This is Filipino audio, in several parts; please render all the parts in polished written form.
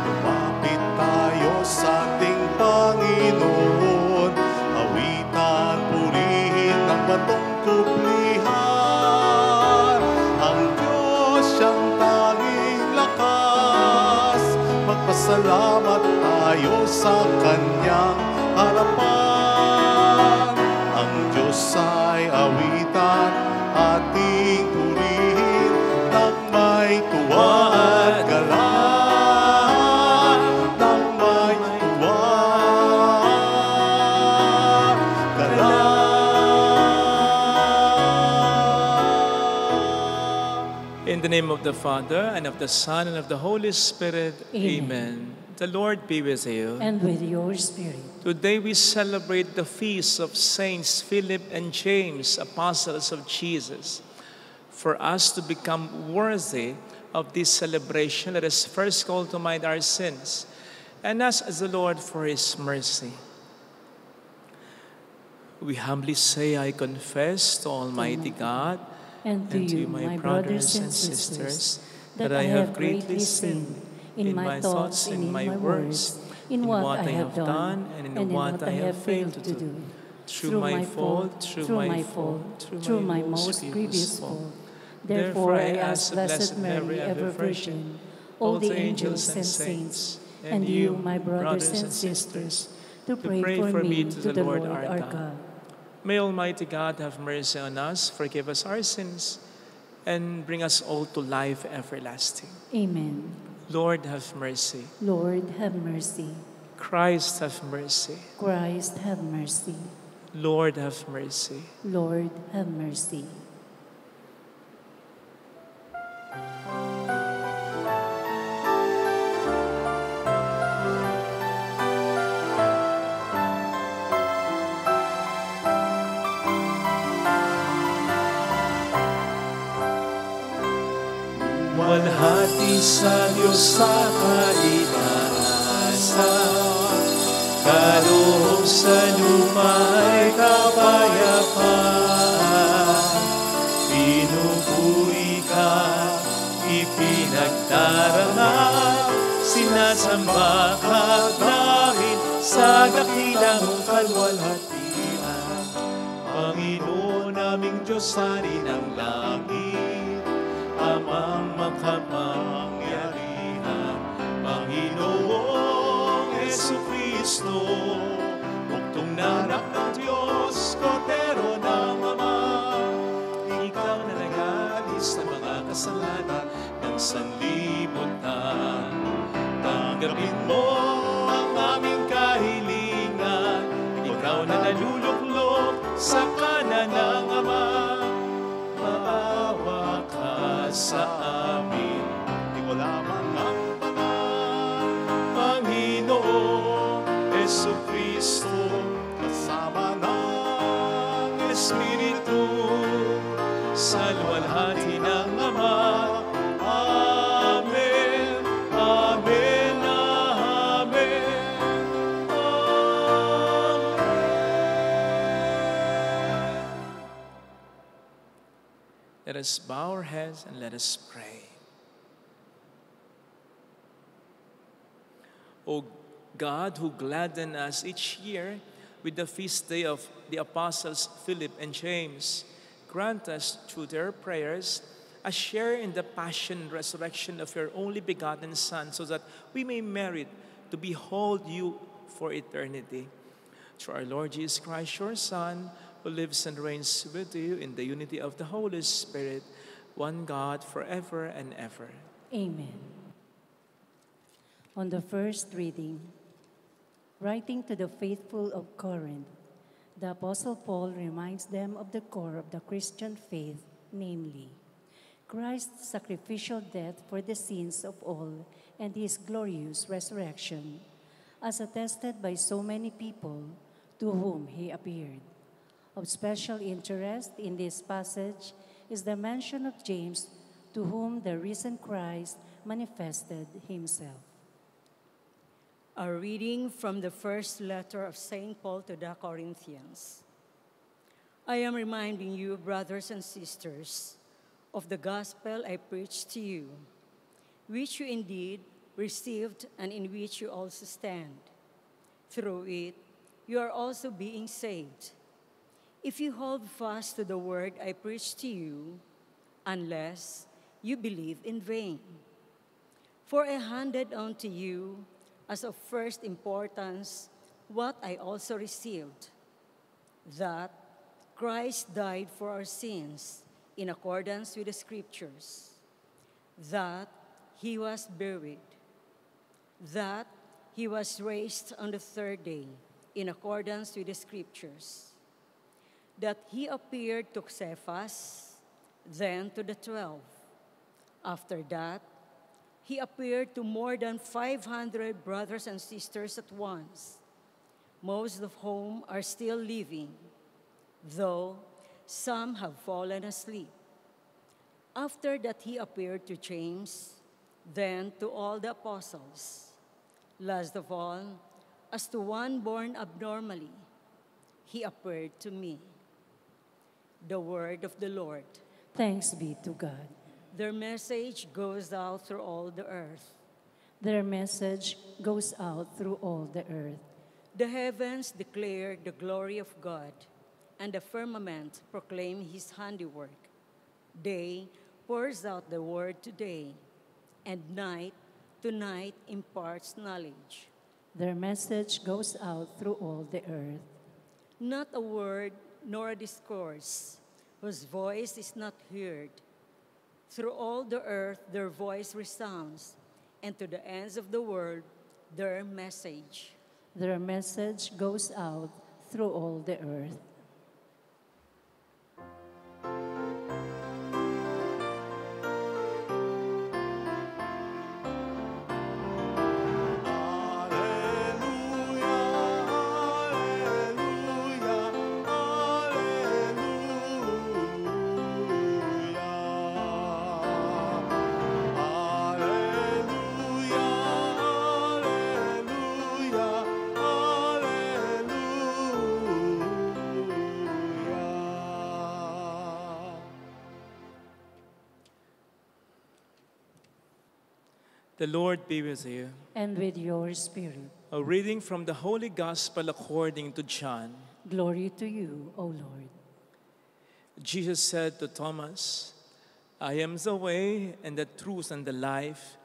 Lumapit tayo sa ating Panginoon, awitan, purihin ang batong kublihan. Ang Diyos siyang tanging lakas, magpasalamat tayo sa Kanyang harapan. Ang Diyos ay awitan, ating purihin, nang may tuwa at galak. Nang may tuwa at galak. In the name of the Father, and of the Son, and of the Holy Spirit, Amen. The Lord be with you. And with your spirit. Today we celebrate the feast of Saints Philip and James, apostles of Jesus. For us to become worthy of this celebration, let us first call to mind our sins and ask the Lord for His mercy. We humbly say, I confess to Almighty God And to you, my brothers and sisters, that I have greatly sinned in my thoughts, in my words, in what I have done, and in what I have failed to do. Through my fault, through my most grievous fault. Therefore I ask Blessed Mary, ever Virgin, all the angels and saints, and you, my brothers and sisters, to pray for me to the Lord our God. May Almighty God have mercy on us, forgive us our sins, and bring us all to life everlasting. Amen. Lord, have mercy. Lord, have mercy. Christ, have mercy. Christ, have mercy. Lord, have mercy. Lord, have mercy. Walhati sa Diyos sa kaitaasan, kaloob sa luma'y kapayapaan. Pinupuri ka, ipinagdarangal, sinasamba ka dahil sa dakilang kalwalhatian. Panginoon naming Diyos, Hari ng langit, Amang makapangyarihan, Panginoong Jesucristo, buktong na anak ng Diyos, kordero ng Ama. Ikaw na nag-aalis ng mga kasalanan ng sanlibutan. Tanggapin mo ang aming kahilingan, ikaw na naluluklok sa kanan ng Ama. Maawa ka sa amin, di ko lamang ang pangalan, Panginoong Jesucristo, kasama ng Espiritu, sa luwalhati ng Ama. Amen, Amen, Amen, Amen. Let us bow our heads and let us pray. O God, who gladden us each year with the feast day of the apostles Philip and James, grant us through their prayers a share in the passion and resurrection of your only begotten Son, so that we may merit to behold you for eternity. Through our Lord Jesus Christ, your Son, who lives and reigns with you in the unity of the Holy Spirit, one God, forever and ever. Amen. On the first reading, writing to the faithful of Corinth, the Apostle Paul reminds them of the core of the Christian faith, namely, Christ's sacrificial death for the sins of all and his glorious resurrection, as attested by so many people to whom he appeared. Of special interest in this passage is the mention of James, to whom the risen Christ manifested himself. A reading from the first letter of St. Paul to the Corinthians. I am reminding you, brothers and sisters, of the gospel I preached to you, which you indeed received and in which you also stand. Through it, you are also being saved, if you hold fast to the word I preached to you, unless you believe in vain. For I handed on to you as of first importance what I also received, that Christ died for our sins in accordance with the Scriptures, that he was buried, that he was raised on the third day in accordance with the Scriptures, that he appeared to Cephas, then to the 12. After that, he appeared to more than 500 brothers and sisters at once, most of whom are still living, though some have fallen asleep. After that, he appeared to James, then to all the apostles. Last of all, as to one born abnormally, he appeared to me. The word of the Lord. Thanks be to God. Their message goes out through all the earth. Their message goes out through all the earth. The heavens declare the glory of God, and the firmament proclaim his handiwork. Day pours out the word to day, and night to night imparts knowledge. Their message goes out through all the earth. Not a word nor a discourse, whose voice is not heard. Through all the earth their voice resounds, and to the ends of the world their message. Their message goes out through all the earth. The Lord be with you. And with your spirit. A reading from the Holy Gospel according to John. Glory to you, O Lord. Jesus said to Thomas, I am the way and the truth and the life.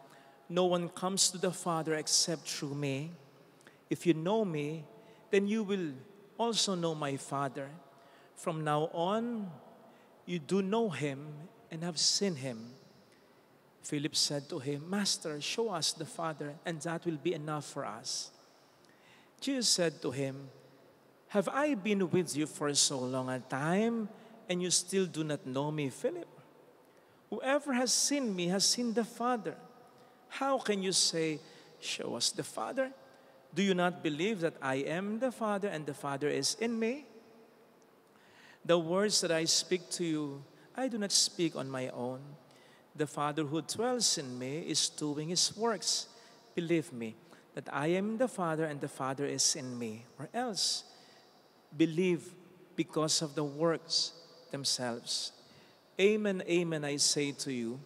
No one comes to the Father except through me. If you know me, then you will also know my Father. From now on, you do know him and have seen him. Philip said to him, Master, show us the Father, and that will be enough for us. Jesus said to him, Have I been with you for so long a time, and you still do not know me, Philip? Whoever has seen me has seen the Father. How can you say, Show us the Father? Do you not believe that I am the Father, and the Father is in me? The words that I speak to you, I do not speak on my own. The Father who dwells in me is doing his works. Believe me that I am the Father and the Father is in me. Or else, believe because of the works themselves. Amen, amen, I say to you,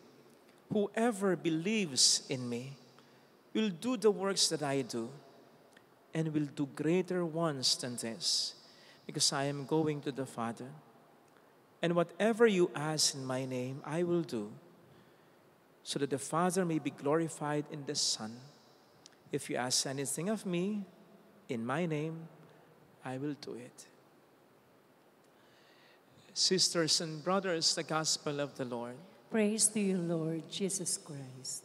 whoever believes in me will do the works that I do and will do greater ones than this, because I am going to the Father. And whatever you ask in my name, I will do, so that the Father may be glorified in the Son. If you ask anything of me, In my name, I will do it. Sisters and brothers, the Gospel of the Lord. Praise to you, Lord Jesus Christ.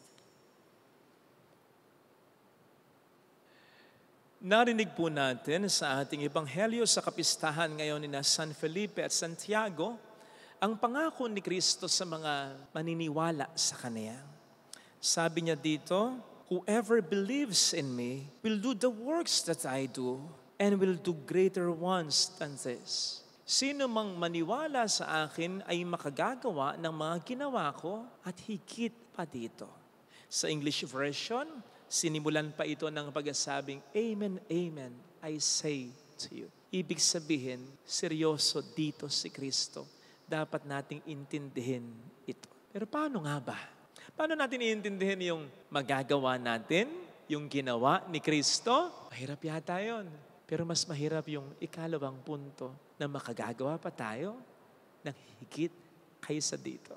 Narinig po natin sa ating ebanghelyo sa kapistahan ngayon ni San Felipe at Santiago ang pangako ni Kristo sa mga maniniwala sa Kanya. Sabi niya dito, "Whoever believes in me will do the works that I do and will do greater ones than this." Sino mang maniwala sa akin ay makagagawa ng mga ginawa ko at higit pa dito. Sa English version, sinimulan pa ito ng pagsasabing, "Amen, amen, I say to you." Ibig sabihin, seryoso dito si Kristo. Dapat nating intindihin ito. Pero paano nga ba? Paano natin iintindihin yung magagawa natin, yung ginawa ni Kristo? Mahirap yata yun. Pero mas mahirap yung ikalawang punto na makagagawa pa tayo ng higit kaysa dito.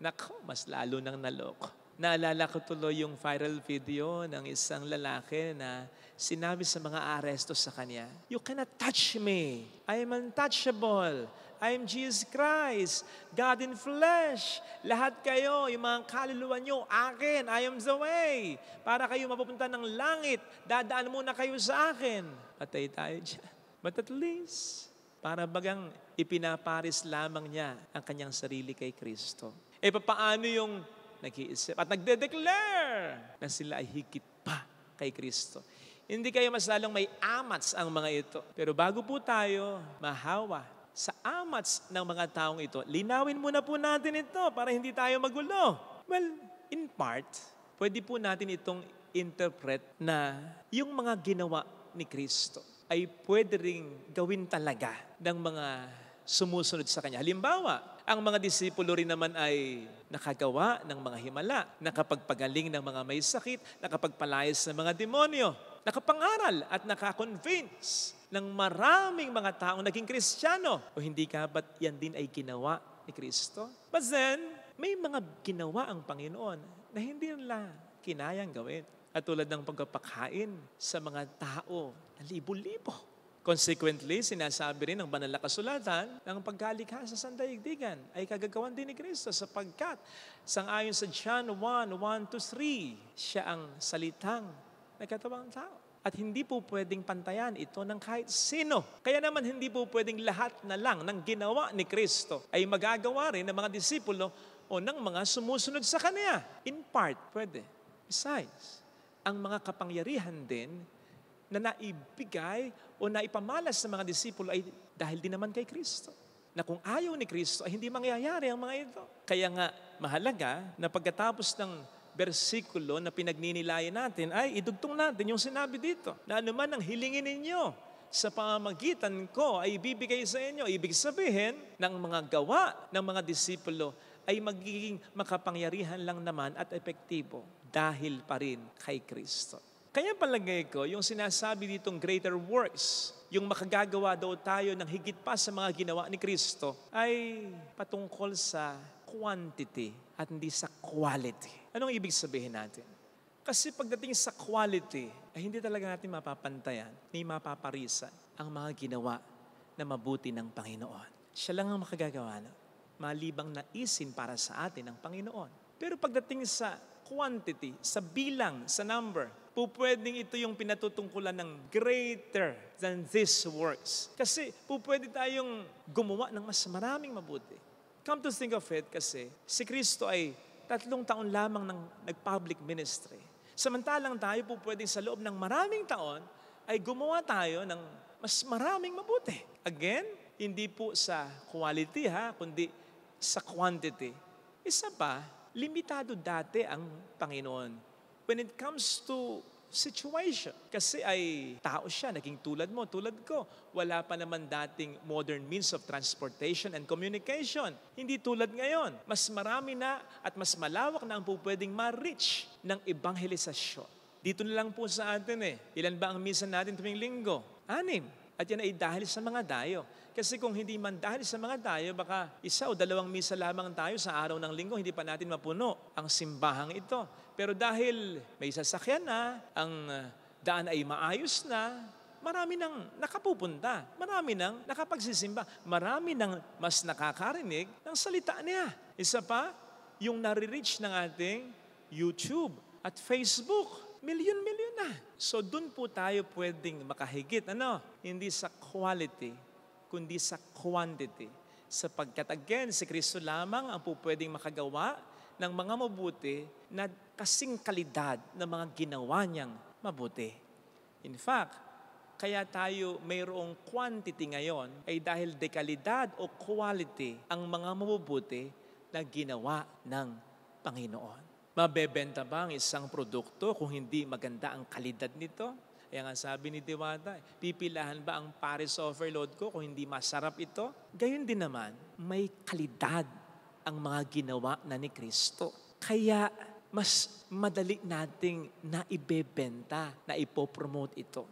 Nako, mas lalo nang naloko. Naalala ko tuloy yung viral video ng isang lalaki na sinabi sa mga aresto sa kanya, "You cannot touch me. I am untouchable. I am Jesus Christ, God in flesh. Lahat kayo, yung mga kaluluwa nyo, akin. I am the way. Para kayo mapupunta ng langit, dadaan muna kayo sa akin." Patay tayo dyan. But at least, para bagang ipinaparis lamang niya ang kanyang sarili kay Kristo. Paano yung nag-iisip at nagde-declare na sila ay higit pa kay Kristo? Hindi kayo mas lalong may amats ang mga ito. Pero bago po tayo mahawa sa amats ng mga taong ito, linawin muna po natin ito para hindi tayo magulo. Well, in part, pwede po natin itong interpret na yung mga ginawa ni Kristo ay pwede ring gawin talaga ng mga sumusunod sa Kanya. Halimbawa, ang mga disipulo rin naman ay nakagawa ng mga himala, nakapagpagaling ng mga may sakit, nakapagpalayas ng mga demonyo, nakapangaral at nakakonvince ng maraming mga taong naging Kristiyano. O hindi ka ba't yan din ay ginawa ni Kristo? But then, may mga ginawa ang Panginoon na hindi nila kinayang gawin. At tulad ng pagpapakain sa mga tao na libo-libo. Consequently, sinasabi rin ng banal na kasulatan ng pagkalikha sa sandaigdigan ay kagagawan din ni Kristo sapagkat sangayon sa John 1:1-3, siya ang salitang nagkatawang tao. At hindi po pwedeng pantayan ito ng kahit sino. Kaya naman hindi po pwedeng lahat na lang ng ginawa ni Kristo ay magagawa rin ng mga disipulo o ng mga sumusunod sa Kanya. In part, pwede. Besides, ang mga kapangyarihan din na naibigay o naipamalas sa mga disipulo ay dahil din naman kay Kristo. Na kung ayaw ni Kristo ay hindi mangyayari ang mga ito. Kaya nga mahalaga na pagkatapos ng bersikulo na pinagninilayan natin ay idugtong natin yung sinabi dito. Na anuman ang hilingin ninyo sa pamamagitan ko ay ibibigay sa inyo. Ibig sabihin ng mga gawa ng mga disipulo ay magiging makapangyarihan lang naman at epektibo dahil pa rin kay Kristo. Kaya palagay ko, yung sinasabi ditong greater works, yung makagagawa daw tayo ng higit pa sa mga ginawa ni Kristo, ay patungkol sa quantity at hindi sa quality. Anong ibig sabihin natin? Kasi pagdating sa quality, ay hindi talaga natin mapapantayan, ni mapaparisan ang mga ginawa na mabuti ng Panginoon. Siya lang ang makagagawa na malibang naisin para sa atin ng Panginoon. Pero pagdating sa quantity, sa bilang, sa number, pwedeng ito yung pinatutungkulan ng greater than these works. Kasi pwede tayong gumawa ng mas maraming mabuti. Come to think of it kasi, si Kristo ay 3 taon lamang ng nag-public ministry. Samantalang tayo pwedeng sa loob ng maraming taon ay gumawa tayo ng mas maraming mabuti. Again, hindi po sa quality kundi sa quantity. Isa pa, limitado dati ang Panginoon when it comes to situation. Kasi ay tao siya, naging tulad mo, tulad ko. Wala pa naman dating modern means of transportation and communication. Hindi tulad ngayon. Mas marami na at mas malawak na ang pwedeng ma-reach ng evangelisasyon. Dito na lang po sa atin Ilan ba ang misa natin tuwing linggo? 6. At yan ay dahil sa mga dayo. Kasi kung hindi man dahil sa mga dayo, baka 1 o 2 misa lamang tayo sa araw ng linggo, hindi pa natin mapuno ang simbahang ito. Pero dahil may sasakyan na, ang daan ay maayos na, marami nang nakapupunta, marami nang nakapagsisimba, marami nang mas nakakarinig ng salita niya. Isa pa, yung nare-reach ng ating YouTube at Facebook. Milyon-milyon na. So dun po tayo pwedeng makahigit. Hindi sa quality, kundi sa quantity. Sapagkat again, si Kristo lamang ang po pwedeng makagawa ng mga mabuti na kasing kalidad ng mga ginawa niyang mabuti. In fact, kaya tayo mayroong quantity ngayon ay dahil dekalidad o quality ang mga mabubuti na ginawa ng Panginoon. Mabebenta ba ang isang produkto kung hindi maganda ang kalidad nito? Kaya nga sabi ni Diwata, pipilahan ba ang Paris Overload ko kung hindi masarap ito? Gayon din naman, may kalidad ang mga ginawa na ni Kristo. Kaya mas madali nating naibebenta, na ipopromote ito.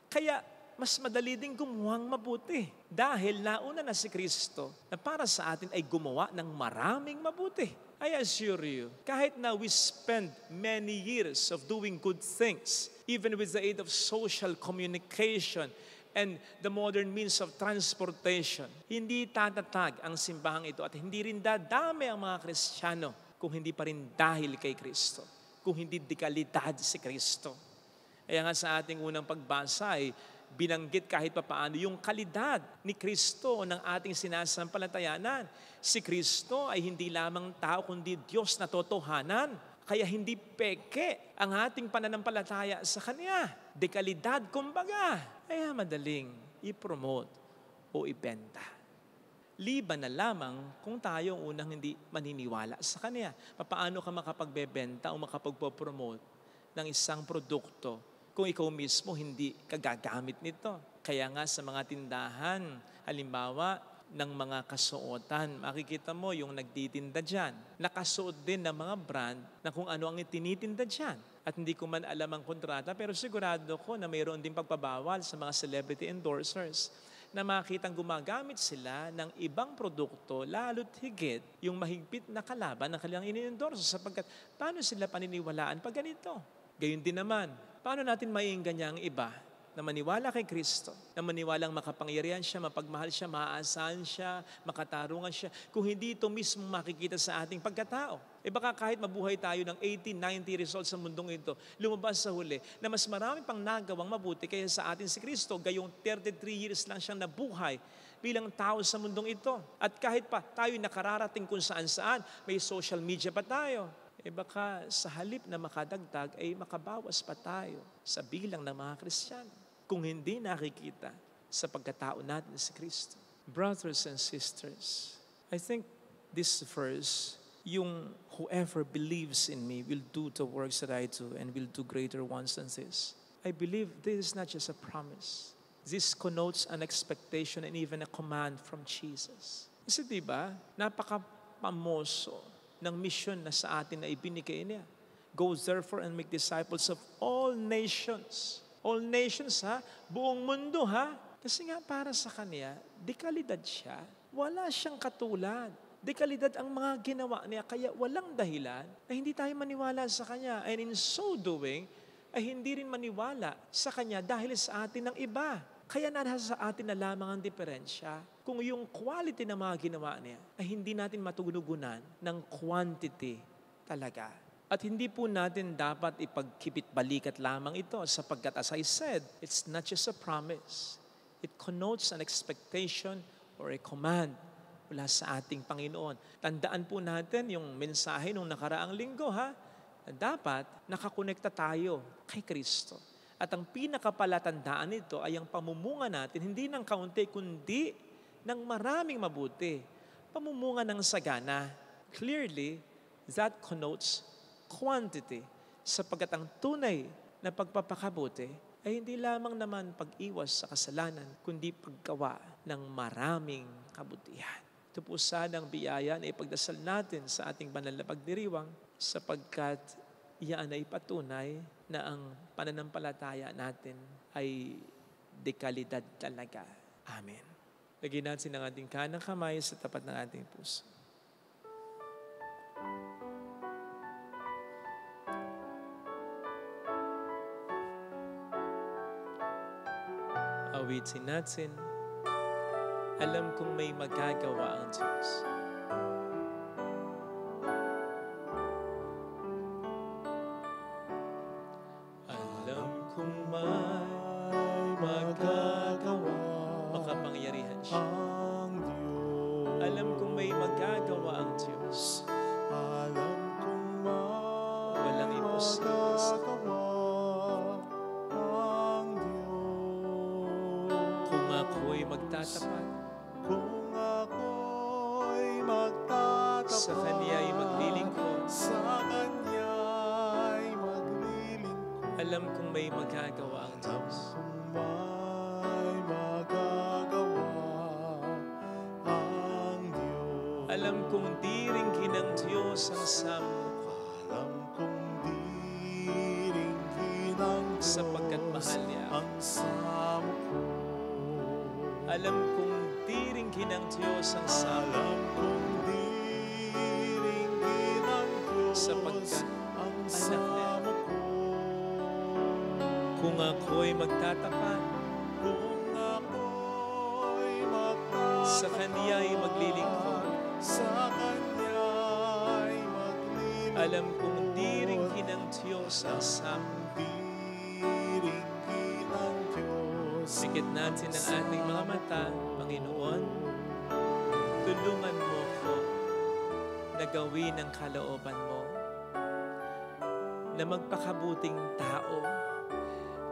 Kaya mas madali din gumawa mabuti. Dahil nauna na si Kristo na para sa atin ay gumawa ng maraming mabuti. I assure you, kahit na we spend many years of doing good things, even with the aid of social communication and the modern means of transportation, hindi tatatag ang simbahang ito at hindi rin dadami ang mga Kristiyano kung hindi pa rin dahil kay Kristo, kung hindi dekalidad si Kristo. Kaya nga sa ating unang pagbasa ay binanggit kahit papaano yung kalidad ni Kristo ng ating sinasampalatayanan. Si Kristo ay hindi lamang tao kundi Diyos na totohanan. Kaya hindi peke ang ating pananampalataya sa Kanya. Dekalidad kumbaga. Kaya madaling i-promote o ibenta. Liban na lamang kung tayo unang hindi maniniwala sa Kanya. Paano ka makapagbebenta o makapagpo-promote ng isang produkto kung ikaw mismo hindi kagagamit nito? Kaya nga sa mga tindahan, halimbawa ng mga kasuotan, makikita mo yung nagtitinda dyan. Nakasuot din ng mga brand na kung ano ang itinitinda dyan. At hindi ko man alam ang kontrata, pero sigurado ko na mayroon din pagpabawal sa mga celebrity endorsers na makitang gumagamit sila ng ibang produkto, lalo't higit yung mahigpit na kalaban ng kanilang ini-endorse, sapagkat paano sila paniniwalaan pag ganito? Gayon din naman, paano natin maiingganya ang iba na maniwala kay Kristo, na maniwalang makapangyarihan siya, mapagmahal siya, maaasahan siya, makatarungan siya, kung hindi ito mismo makikita sa ating pagkatao? Baka kahit mabuhay tayo ng 80, 90 results sa mundong ito, lumabas sa huli na mas marami pang nagawang mabuti kaya sa atin si Kristo, gayong 33 years lang siyang nabuhay bilang tao sa mundong ito. At kahit pa tayo nakararating kung saan-saan, may social media pa tayo, baka sa halip na makadagdag ay makabawas pa tayo sa bilang ng mga Kristiyano kung hindi nakikita sa pagkatao natin si Kristo. Brothers and sisters, I think this verse, yung whoever believes in me will do the works that I do and will do greater ones than this. I believe this is not just a promise. This connotes an expectation and even a command from Jesus. Kasi diba, napaka-pamoso ng mission na sa atin na ibinigay niya. Go therefore and make disciples of all nations. All nations ha, buong mundo ha. Kasi nga para sa Kanya, dekalidad siya. Wala siyang katulad. Dekalidad ang mga ginawa niya, kaya walang dahilan na hindi tayo maniwala sa Kanya. And in so doing, ay hindi rin maniwala sa Kanya dahil sa atin ng iba. Kaya nasa sa atin na lamang ang diferensya. Kung yung quality ng mga ginawa niya ay hindi natin matugunugunan ng quantity talaga. At hindi po natin dapat ipagkibit-balikat lamang ito sapagkat as I said, it's not just a promise. It connotes an expectation or a command mula sa ating Panginoon. Tandaan po natin yung mensahe nung nakaraang linggo ha, na dapat nakakonekta tayo kay Kristo. At ang pinakapalatandaan nito ay ang pamumunga natin, hindi ng kaunti, kundi ng maraming mabuti. Pamumunga ng sagana. Clearly, that connotes quantity. Sapagkat ang tunay na pagpapakabuti ay hindi lamang naman pag-iwas sa kasalanan, kundi paggawa ng maraming kabutihan. Ito po sanang biyaya na ipagdasal natin sa ating banal na pagdiriwang sapagkat iyan ay patunay na ang pananampalataya natin ay dekalidad talaga. Amen. Lagyan natin ang ating kanang kamay sa tapat ng ating puso. Awitin natin, alam kong may magagawa ang Diyos. Alam kong may magagawa, makapangyarihan siya. ang Diyos. Alam kong may magagawa ang Diyos. Alam kong Walang imposible sa magagawa ang Diyos. Kung ako'y magtatapat, Kung ako'y magtatapat sa Kaniya'y maglilingkod, sa Kanya'y maglilingkod, alam kong may magagawa ang Diyos. kung may magagawa ang Diyos. Alam kong diringgin ng Diyos ang samukha, Alam kong diringgin ang Diyos sapagkat mahal niya ako. ang samo ko. Alam kong diringgin ng Diyos ang samukha, Alam kong diringgin ang Diyos sapagkat ang anak niya. samo ko. Kung ako'y magtatapat, Kung ako'y magtatapat sa Kaniya'y maglilingkod, sa Kanya'y maglilingkod, alam kong diringgin ng Diyos ang samukha. diringgin ang Diyos. Sikit natin ang ating mga mata, Panginoon. Tulungan mo ko na gawin ang kalooban mo, na magpakabuting tao.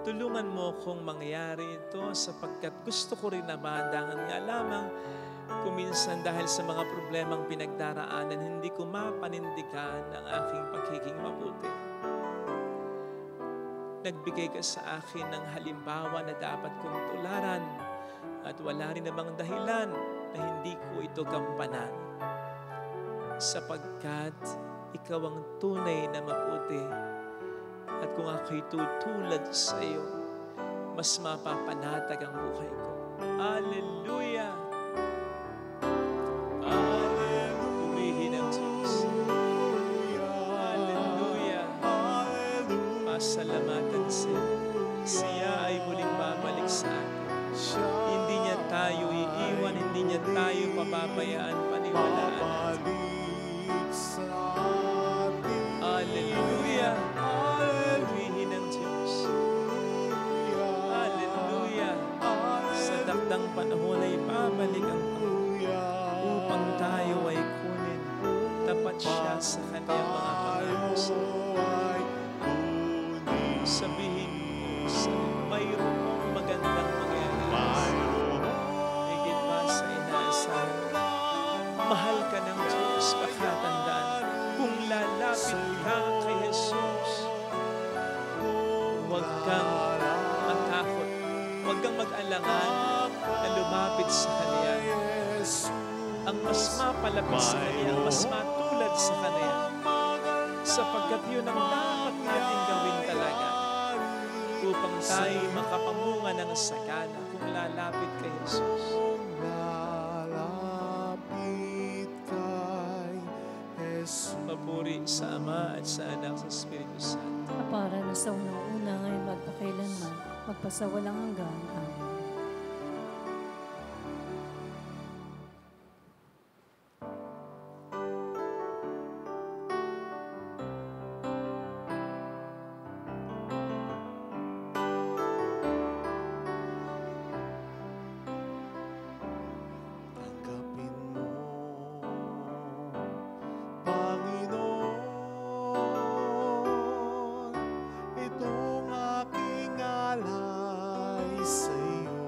Tulungan mo kong mangyari ito sapagkat gusto ko rin na mahandangan nga lamang kuminsan dahil sa mga problemang pinagdaraanan, hindi ko mapanindigan ang aking pagiging mabuti. Nagbigay ka sa akin ng halimbawa na dapat kong tularan at wala rin namang dahilan na hindi ko ito gampanan. Sapagkat ikaw ang tunay na mabuti at kung ako'y tutulad sa iyo, mas mapapanatag ang buhay ko. Hallelujah! Hallelujah! Pumihin ang Diyos. Hallelujah! Pasalamatan siya. Siya ay muling babalik sa atin. Hindi niya tayo iiwan, hindi niya tayo pababayaan, paniwalaan natin. Babalik sa atin. Hallelujah! Pumihin ang Diyos. Hallelujah! Sa dakdang panahon ay babalik ang Panginoon upang tayo ay kunin. Tapat siya sa kanyang mga pangako. Sabihin mo sa mayroong magandang mangyayari. Higit pa sa inaasahan. Mahal ka ng Diyos, pakatandaan. Kung lalapit ka kay Jesus, huwag kang matakot. Huwag kang mag-alangan na lumapit sa Kanya. Ang mas mapalapit sa Kanya, ang mas matulad sa Kanya. Sapagkat yun ang dapat natin gawin talaga upang tayo makapamunga ng sakana kung lalapit kay Jesus. Lalapit kay Jesus. Papuri sa Ama at sa Anak sa Espiritu Santo. Para na sa unang-una ngayon magpakailanman, magpasawalang hanggan. Amen. Tanggapin mo, Panginoon, itong aking alay sa iyo.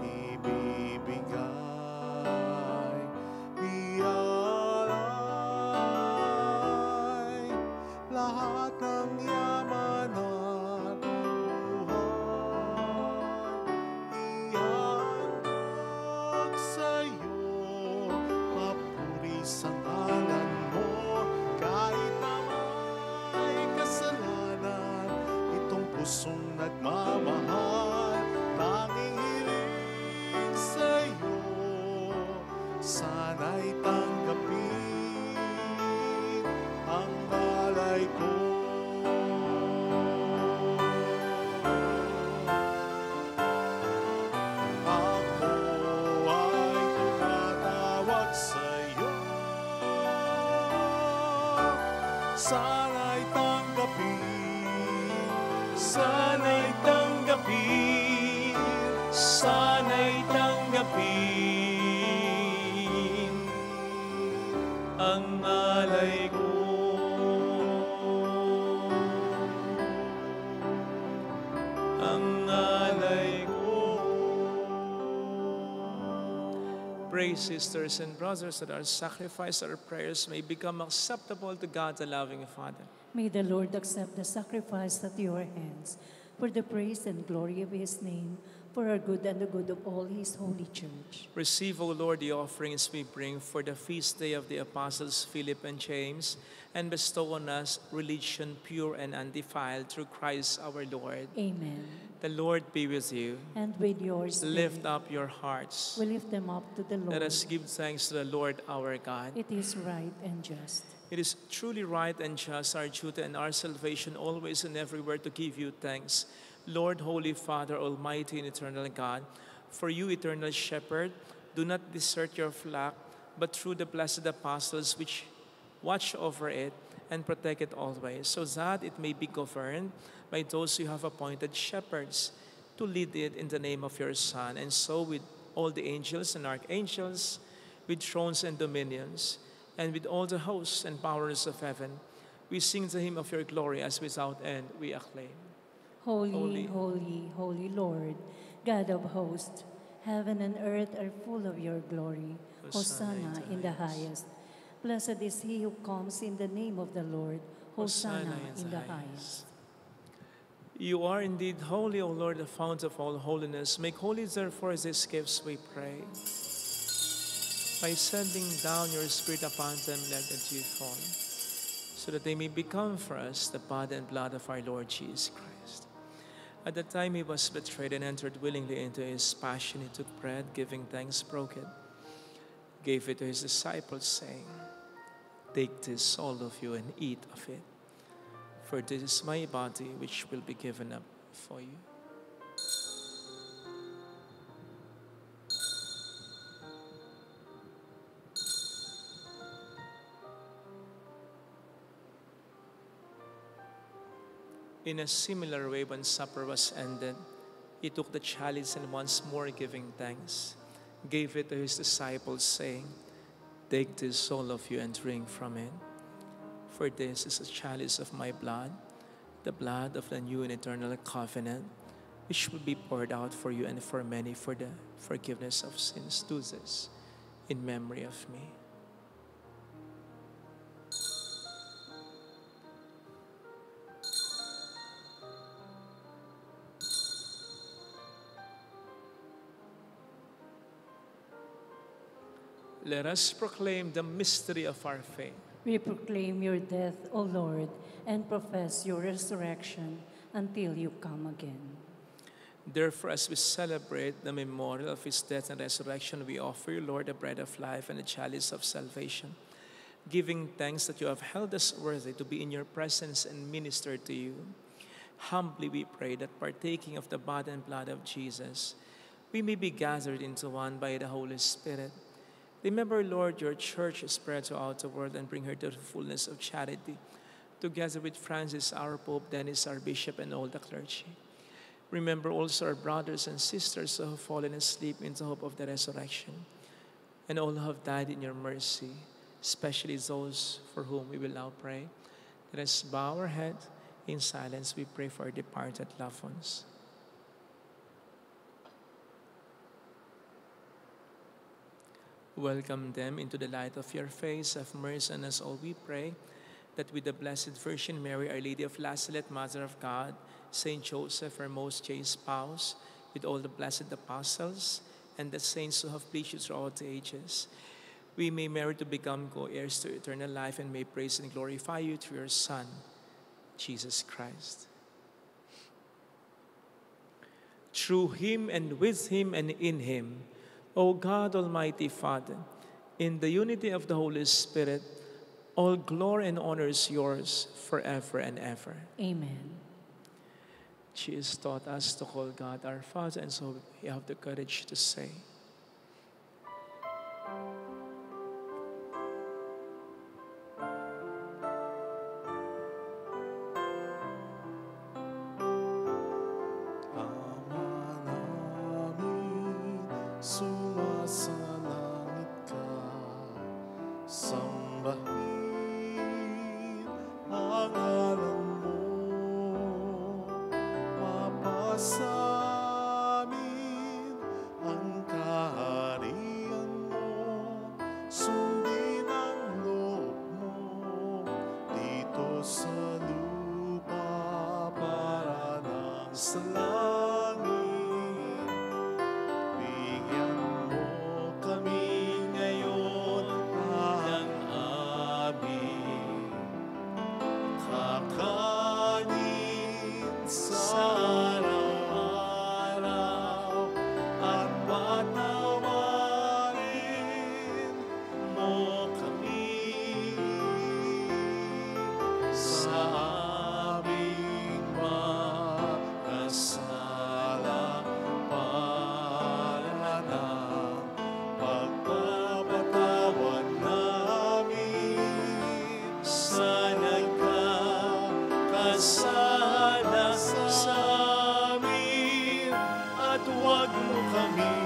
Ibibigay, ialay, lahat ng yaman at buhay. Ihandog sa'yo, papuri sa ngalan mo. Kahit na may kasalanan, itong pusong nagmamahal, tanging hiling sa'yo, sana'y tanggapin ang alay ko. sana'y tanggapin, sana'y tanggapin, sana'y tanggapin ang alay ko. Ang alay ko. Pray, sisters and brothers, that our sacrifice, our prayers may become acceptable to God, the loving Father. May the Lord accept the sacrifice at your hands for the praise and glory of his name, for our good and the good of all his holy church. Receive, O Lord, the offerings we bring for the feast day of the apostles Philip and James, and bestow on us religion pure and undefiled through Christ our Lord. Amen. The Lord be with you. And with yours, Lift up your hearts. we lift them up to the Lord. Let us give thanks to the Lord our God. It is right and just. It is truly right and just, our duty and our salvation, always and everywhere to give you thanks, Lord, Holy Father, Almighty and eternal God. For you, eternal Shepherd, do not desert your flock, but through the blessed apostles which watch over it and protect it always, so that it may be governed by those you have appointed shepherds to lead it in the name of your Son, and so with all the angels and archangels, with thrones and dominions, and with all the hosts and powers of heaven, we sing the hymn of your glory as without end we acclaim. Holy, Holy. holy, holy Lord, God of hosts, heaven and earth are full of your glory. Hosanna in the highest. Blessed is he who comes in the name of the Lord. Hosanna in the highest. You are indeed holy, O Lord, the fount of all holiness. Make holy, therefore, these gifts, we pray. By sending down your Spirit upon them, let the dew fall, so that they may become for us the body and blood of our Lord Jesus Christ. At the time he was betrayed and entered willingly into his passion, he took bread, giving thanks, broke it, gave it to his disciples, saying, "Take this, all of you, and eat of it. For this is my body, which will be given up for you." In a similar way, when supper was ended, he took the chalice and once more giving thanks, gave it to his disciples, saying, "Take this, all of you, and drink from it. For this is a chalice of my blood, the blood of the new and eternal covenant, which will be poured out for you and for many for the forgiveness of sins. Do this in memory of me." Let us proclaim the mystery of our faith. We proclaim your death, O Lord, and profess your resurrection until you come again. Therefore, as we celebrate the memorial of his death and resurrection, we offer you, Lord, the bread of life and the chalice of salvation, giving thanks that you have held us worthy to be in your presence and minister to you. Humbly we pray that, partaking of the body and blood of Jesus, we may be gathered into one by the Holy Spirit. Remember, Lord, your church spread throughout the world and bring her to the fullness of charity, together with Francis, our Pope, Dennis, our Bishop, and all the clergy. Remember also our brothers and sisters who have fallen asleep in the hope of the resurrection, and all who have died in your mercy, especially those for whom we will now pray. Let us bow our head in silence. We pray for our departed loved ones. Welcome them into the light of your face. Have mercy on us all, we pray, that with the Blessed Virgin Mary, Our Lady of Lazaret, Mother of God, Saint Joseph, our most chaste spouse, with all the blessed apostles, and the saints who have pleased you throughout the ages, we may merit to become co-heirs to eternal life and may praise and glorify you through your Son, Jesus Christ. Through him and with him and in him, O God, Almighty Father, in the unity of the Holy Spirit, all glory and honor is yours forever and ever. Amen. Jesus taught us to call God our Father, and so we have the courage to say, sumasalangit ka, sambahin ang ngalan mo, mapasamin ang kaharian mo, sundin ang loob mo dito sa lupa para nang sa langit. Bigyan mo kami ngayon ng aming kakanin sa araw-araw at patawarin mo kami sa aming mga sala para ng pagpapatawad namin sa nagkakasala sa amin, at huwag mo kami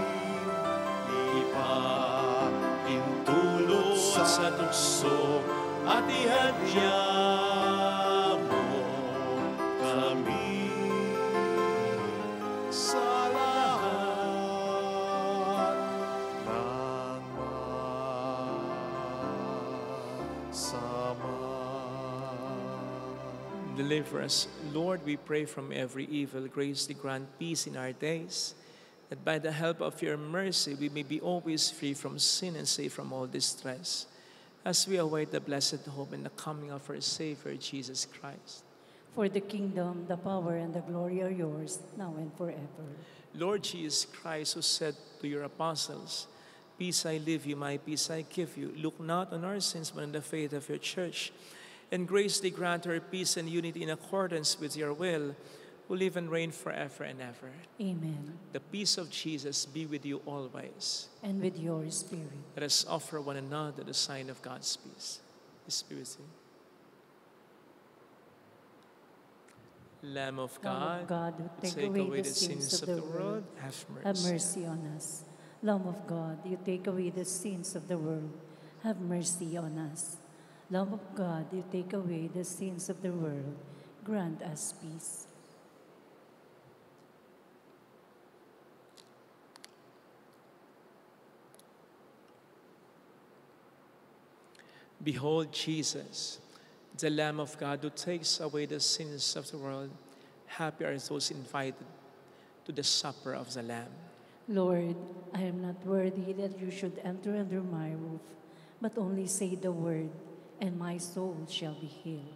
ipahintulot sa tukso, at ihadya mo kami sa lahat ng masama. Deliver us, Lord, we pray, from every evil. Graciously grant peace in our days, that by the help of your mercy we may be always free from sin and safe from all distress, as we await the blessed hope and the coming of our Savior, Jesus Christ. For the kingdom, the power, and the glory are yours, now and forever. Lord Jesus Christ, who said to your apostles, "Peace I leave you, my peace I give you," look not on our sins, but on the faith of your church, and graciously grant her peace and unity in accordance with your will, who live and reign forever and ever. Amen. The peace of Jesus be with you always. And with your spirit. Let us offer one another the sign of God's peace. Peace be with you. Lamb of Lamb God, of God, who take away the sins of the world, have have mercy. mercy on us. Lamb of God, you take away the sins of the world, have mercy on us. Lamb of God, you take away the sins of the world, grant us peace. Behold Jesus, the Lamb of God who takes away the sins of the world. Happy are those invited to the supper of the Lamb. Lord, I am not worthy that you should enter under my roof, but only say the word, and my soul shall be healed.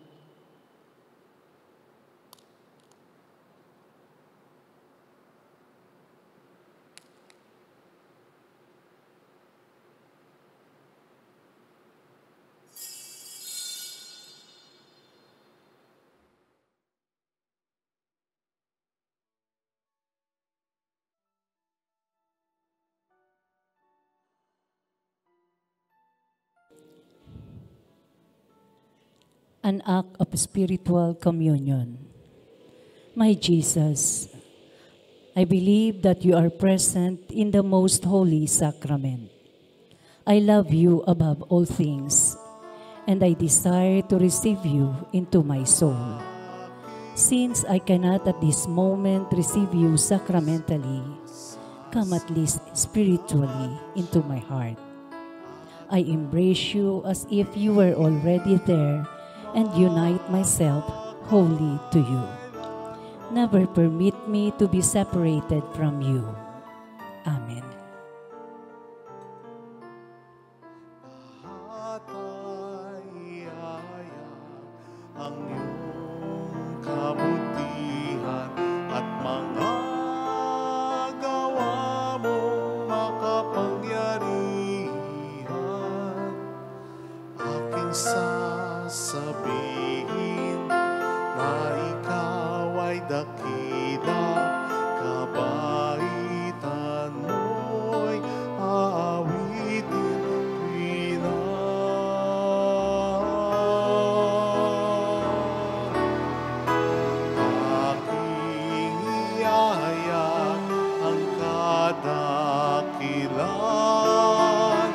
An act of spiritual communion. My Jesus, I believe that you are present in the most holy sacrament. I love you above all things, and I desire to receive you into my soul. Since I cannot at this moment receive you sacramentally, come at least spiritually into my heart. I embrace you as if you were already there, and unite myself wholly to you. Never permit me to be separated from you. Amen. Lahat ay ihayag ang iyong kabutihan at mga gawa mong makapangyarihan. Aking sasabihin na ikaw ay dakila, kabait dakilan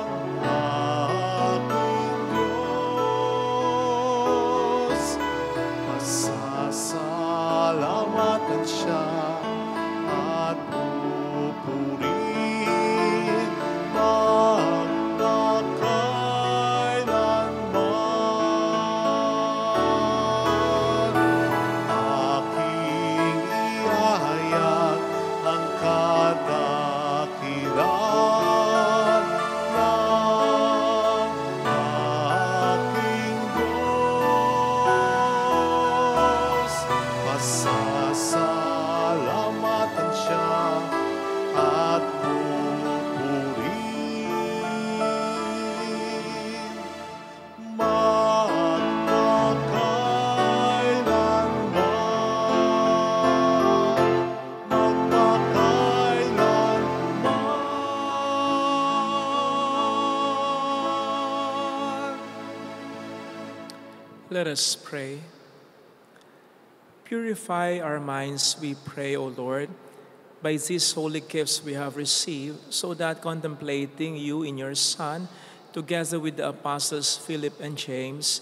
ng aking Diyos. Pasasalamatan siya at pupurihin magpakailanman. Aking ihahayag ang kadakilan ng aking Diyos. Pasasalamatan siya at pupurihin magpakailanman. Let us pray. Purify our minds, we pray, O Lord, by these holy gifts we have received, so that contemplating you in your Son, together with the apostles Philip and James,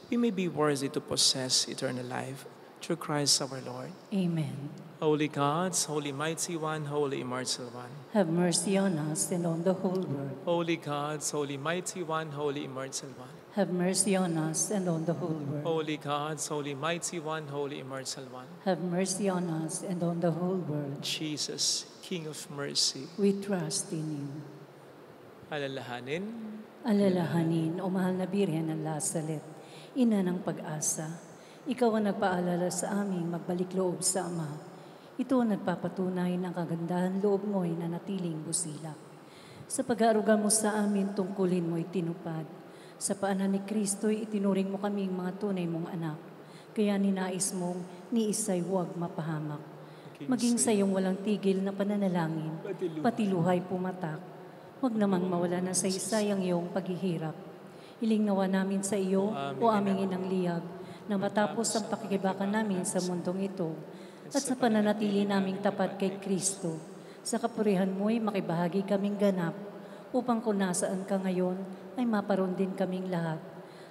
we may be worthy to possess eternal life. Through Christ our Lord. Amen. Holy Gods, Holy Mighty One, Holy Immortal One. Have mercy on us and on the whole world. Holy Gods, Holy Mighty One, Holy Immortal One. Have mercy on us and on the whole world. Holy Gods, Holy Mighty One, Holy Immortal One. Have mercy on us and on the whole world. Jesus, King of Mercy, We trust in you. alalahanin, Alalahanin, o mahal na Birhen ng Lazaret, ina ng pag-asa. Ikaw ang nagpaalala sa aming magbalik loob sa Ama. Ito ang nagpapatunay ng kagandahan loob mo'y nanatiling busilak. Sa pag-aaruga mo sa amin, tungkulin mo'y tinupad. Sa paanan ni Kristo'y itinuring mo kaming mga tunay mong anak. Kaya ninais mong ni isa'y huwag mapahamak. Maging sa iyong walang tigil na pananalangin, pati luhay pumatak. Huwag namang mawala na sa isay ang iyong paghihirap. Hiling nawa namin sa iyo, o aming inang liyag, na matapos ang pakikibakan namin sa mundong ito, at sa pananatili naming tapat kay Kristo, sa kapurihan mo'y makibahagi kaming ganap, upang kung nasaan ka ngayon, ay maparoon din kaming lahat.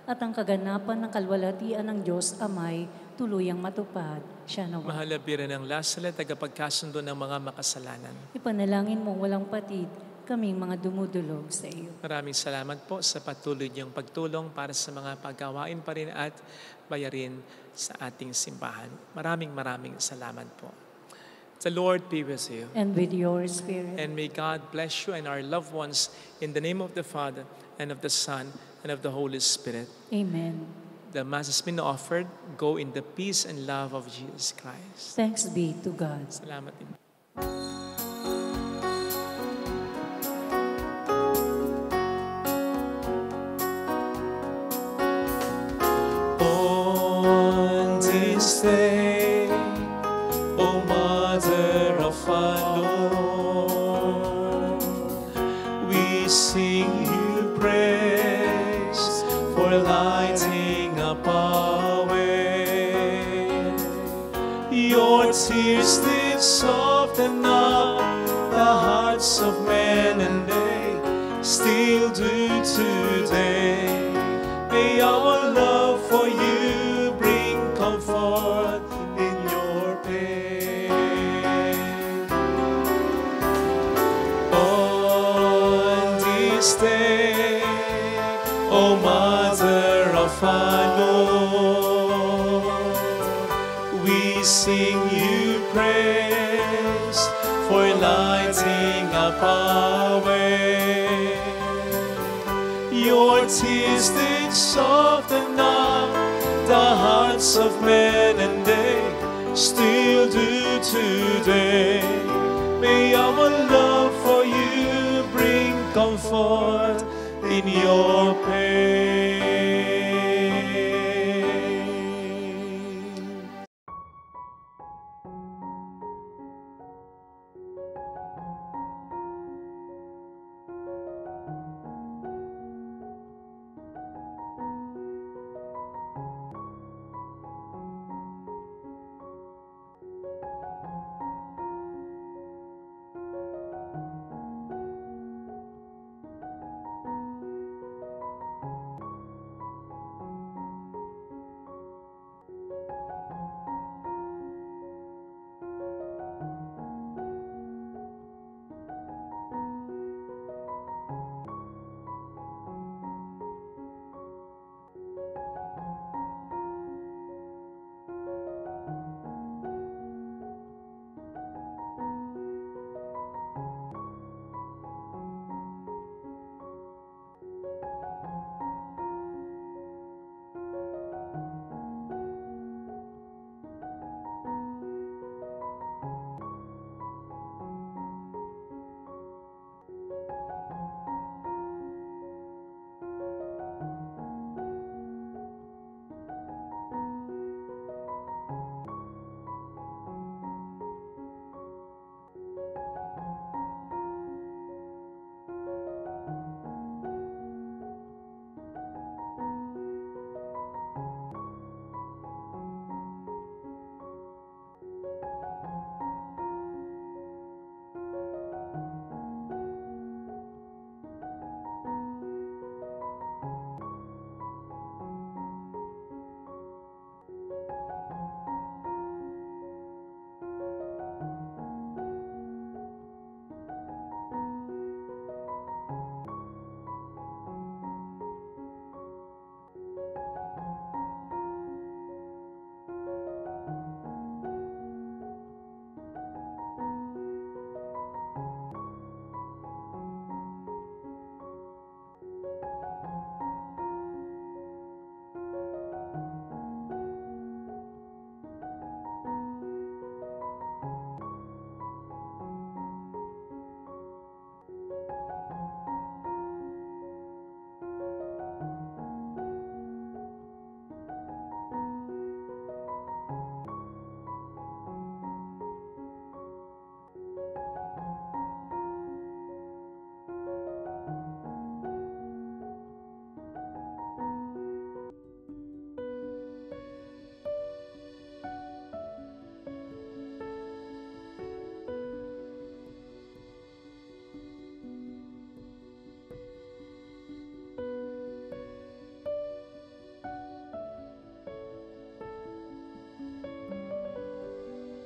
At ang kaganapan ng kalwalhatian ng Diyos Amay, tuluyang matupad. Siya nawa. mahal na Birhen ng Lazaret, tagapagkasundo ng mga makasalanan. Ipanalangin mong walang patid, kaming mga dumudulog sa iyo. Maraming salamat po sa patuloy niyong pagtulong para sa mga paggawain pa rin at bayarin sa ating simbahan. Maraming salamat po. The Lord be with you. And with your spirit. And may God bless you and our loved ones in the name of the Father and of the Son and of the Holy Spirit. Amen. The Mass has been offered. Go in the peace and love of Jesus Christ. Thanks be to God. Salamat din. On this day, O Mother of our Lord, we sing you praise for lighting up our way. Your tears did soften up the hearts of men, and they still do today. May our love for you bring comfort in your pain. On this day, O Mother of our Lord, we sing you praise for lighting up our way. Your tears did soften up the hearts of men, and they still do today. May our love for you bring comfort in your pain.